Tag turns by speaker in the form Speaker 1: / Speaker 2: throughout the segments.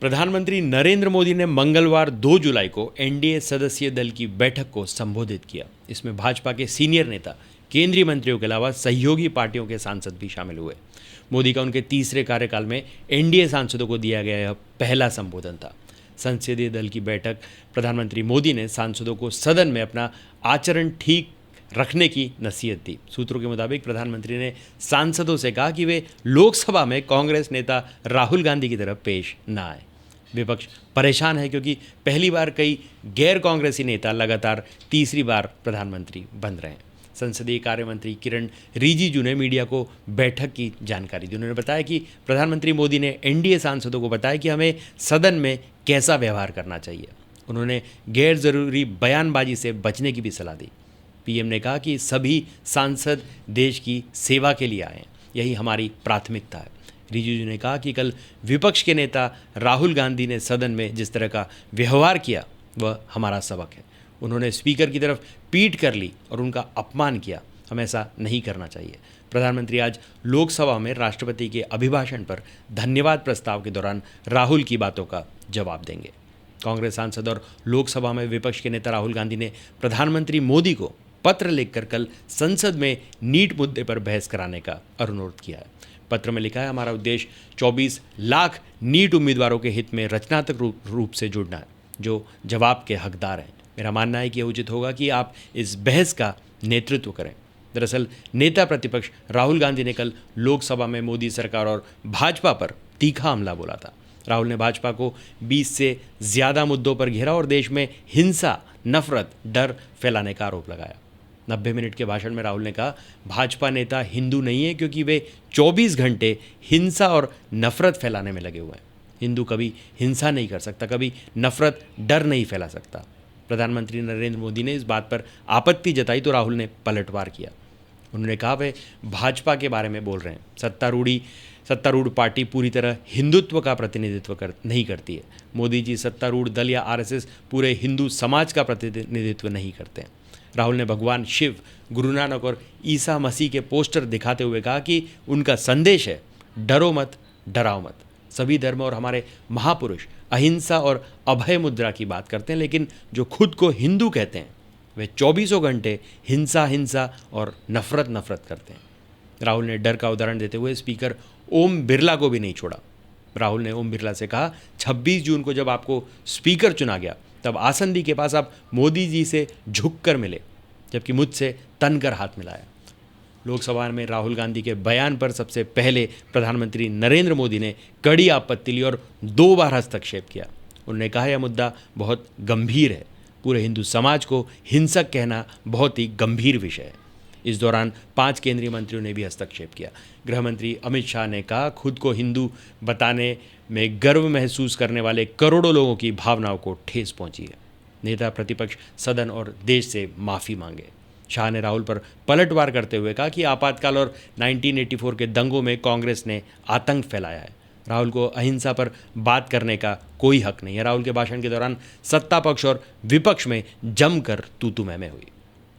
Speaker 1: प्रधानमंत्री नरेंद्र मोदी ने मंगलवार 2 जुलाई को एनडीए सदस्यीय दल की बैठक को संबोधित किया। इसमें भाजपा के सीनियर नेता, केंद्रीय मंत्रियों के अलावा सहयोगी पार्टियों के सांसद भी शामिल हुए। मोदी का उनके तीसरे कार्यकाल में एनडीए सांसदों को दिया गया यह पहला संबोधन था। संसदीय दल की बैठक प्रधानमंत्री मोदी ने सांसदों को सदन में अपना आचरण ठीक रखने की नसीहत दी। सूत्रों के मुताबिक प्रधानमंत्री ने सांसदों से कहा कि वे लोकसभा में कांग्रेस नेता राहुल गांधी की तरफ पेश न आए। विपक्ष परेशान है क्योंकि पहली बार कई गैर कांग्रेसी नेता लगातार तीसरी बार प्रधानमंत्री बन रहे हैं। संसदीय कार्य मंत्री किरण रिजिजू ने मीडिया को बैठक की जानकारी दी। उन्होंने बताया कि प्रधानमंत्री मोदी ने एनडीए सांसदों को बताया कि हमें सदन में कैसा व्यवहार करना चाहिए। उन्होंने गैर जरूरी बयानबाजी से बचने की भी सलाह दी। पीएम ने कहा कि सभी सांसद देश की सेवा के लिए आए हैं, यही हमारी प्राथमिकता है। रिजिजू ने कहा कि कल विपक्ष के नेता राहुल गांधी ने सदन में जिस तरह का व्यवहार किया वह हमारा सबक है। उन्होंने स्पीकर की तरफ पीठ कर ली और उनका अपमान किया। हमें ऐसा नहीं करना चाहिए। प्रधानमंत्री आज लोकसभा में राष्ट्रपति के अभिभाषण पर धन्यवाद प्रस्ताव के दौरान राहुल की बातों का जवाब देंगे। कांग्रेस सांसद और लोकसभा में विपक्ष के नेता राहुल गांधी ने प्रधानमंत्री मोदी को पत्र लिखकर कल संसद में नीट मुद्दे पर बहस कराने का अनुरोध किया है। पत्र में लिखा है, हमारा उद्देश्य 24 लाख नीट उम्मीदवारों के हित में रचनात्मक रूप से जुड़ना है, जो जवाब के हकदार हैं। मेरा मानना है कि यह उचित होगा कि आप इस बहस का नेतृत्व करें। दरअसल नेता प्रतिपक्ष राहुल गांधी ने कल लोकसभा में मोदी सरकार और भाजपा पर तीखा हमला बोला था। राहुल ने भाजपा को 20 से ज़्यादा मुद्दों पर घेरा और देश में हिंसा, नफरत, डर फैलाने का आरोप लगाया। 90 मिनट के भाषण में राहुल ने कहा, भाजपा नेता हिंदू नहीं है क्योंकि वे 24 घंटे हिंसा और नफरत फैलाने में लगे हुए हैं। हिंदू कभी हिंसा नहीं कर सकता, कभी नफरत, डर नहीं फैला सकता। प्रधानमंत्री नरेंद्र मोदी ने इस बात पर आपत्ति जताई तो राहुल ने पलटवार किया। उन्होंने कहा, वे भाजपा के बारे में बोल रहे हैं। सत्तारूढ़ पार्टी पूरी तरह हिंदुत्व का प्रतिनिधित्व नहीं करती है। मोदी जी सत्तारूढ़ दल या आरएसएस पूरे हिंदू समाज का प्रतिनिधित्व नहीं करते हैं। राहुल ने भगवान शिव, गुरु नानक और ईसा मसीह के पोस्टर दिखाते हुए कहा कि उनका संदेश है, डरो मत, डराओ मत। सभी धर्म और हमारे महापुरुष अहिंसा और अभय मुद्रा की बात करते हैं, लेकिन जो खुद को हिंदू कहते हैं वे 24 घंटे हिंसा और नफरत करते हैं। राहुल ने डर का उदाहरण देते हुए स्पीकर ओम बिरला को भी नहीं छोड़ा। राहुल ने ओम बिरला से कहा, 26 जून को जब आपको स्पीकर चुना गया तब आसंदी के पास आप मोदी जी से झुककर मिले, जबकि मुझसे तनकर हाथ मिलाया। लोकसभा में राहुल गांधी के बयान पर सबसे पहले प्रधानमंत्री नरेंद्र मोदी ने कड़ी आपत्ति ली और 2 बार हस्तक्षेप किया। उन्होंने कहा, यह मुद्दा बहुत गंभीर है। पूरे हिंदू समाज को हिंसक कहना बहुत ही गंभीर विषय है। इस दौरान 5 केंद्रीय मंत्रियों ने भी हस्तक्षेप किया। गृह मंत्री अमित शाह ने कहा, खुद को हिंदू बताने में गर्व महसूस करने वाले करोड़ों लोगों की भावनाओं को ठेस पहुंची है। नेता प्रतिपक्ष सदन और देश से माफ़ी मांगे। शाह ने राहुल पर पलटवार करते हुए कहा कि आपातकाल और 1984 के दंगों में कांग्रेस ने आतंक फैलाया है। राहुल को अहिंसा पर बात करने का कोई हक नहीं है। राहुल के भाषण के दौरान सत्ता पक्ष और विपक्ष में जमकर तू मैं हुई।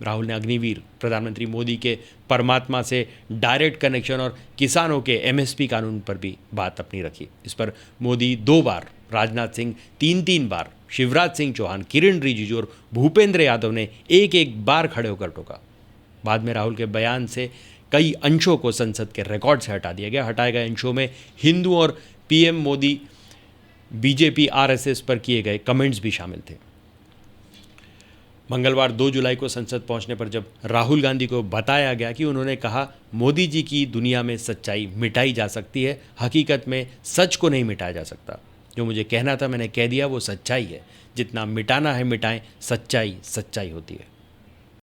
Speaker 1: राहुल ने अग्निवीर, प्रधानमंत्री मोदी के परमात्मा से डायरेक्ट कनेक्शन और किसानों के एमएसपी कानून पर भी बात अपनी रखी। इस पर मोदी 2 बार, राजनाथ सिंह 3 बार, शिवराज सिंह चौहान, किरण रिजिजू और भूपेंद्र यादव ने एक बार खड़े होकर टोका। बाद में राहुल के बयान से कई अंशों को संसद के रिकॉर्ड से हटा दिया गया। हटाए गए अंशों में हिंदू और पीएम मोदी, बीजेपी, आरएसएस पर किए गए कमेंट्स भी शामिल थे। मंगलवार 2 जुलाई को संसद पहुंचने पर जब राहुल गांधी को बताया गया कि उन्होंने कहा, मोदी जी की दुनिया में सच्चाई मिटाई जा सकती है, हकीकत में सच को नहीं मिटाया जा सकता। जो मुझे कहना था मैंने कह दिया, वो सच्चाई है। जितना मिटाना है मिटाएं, सच्चाई होती है।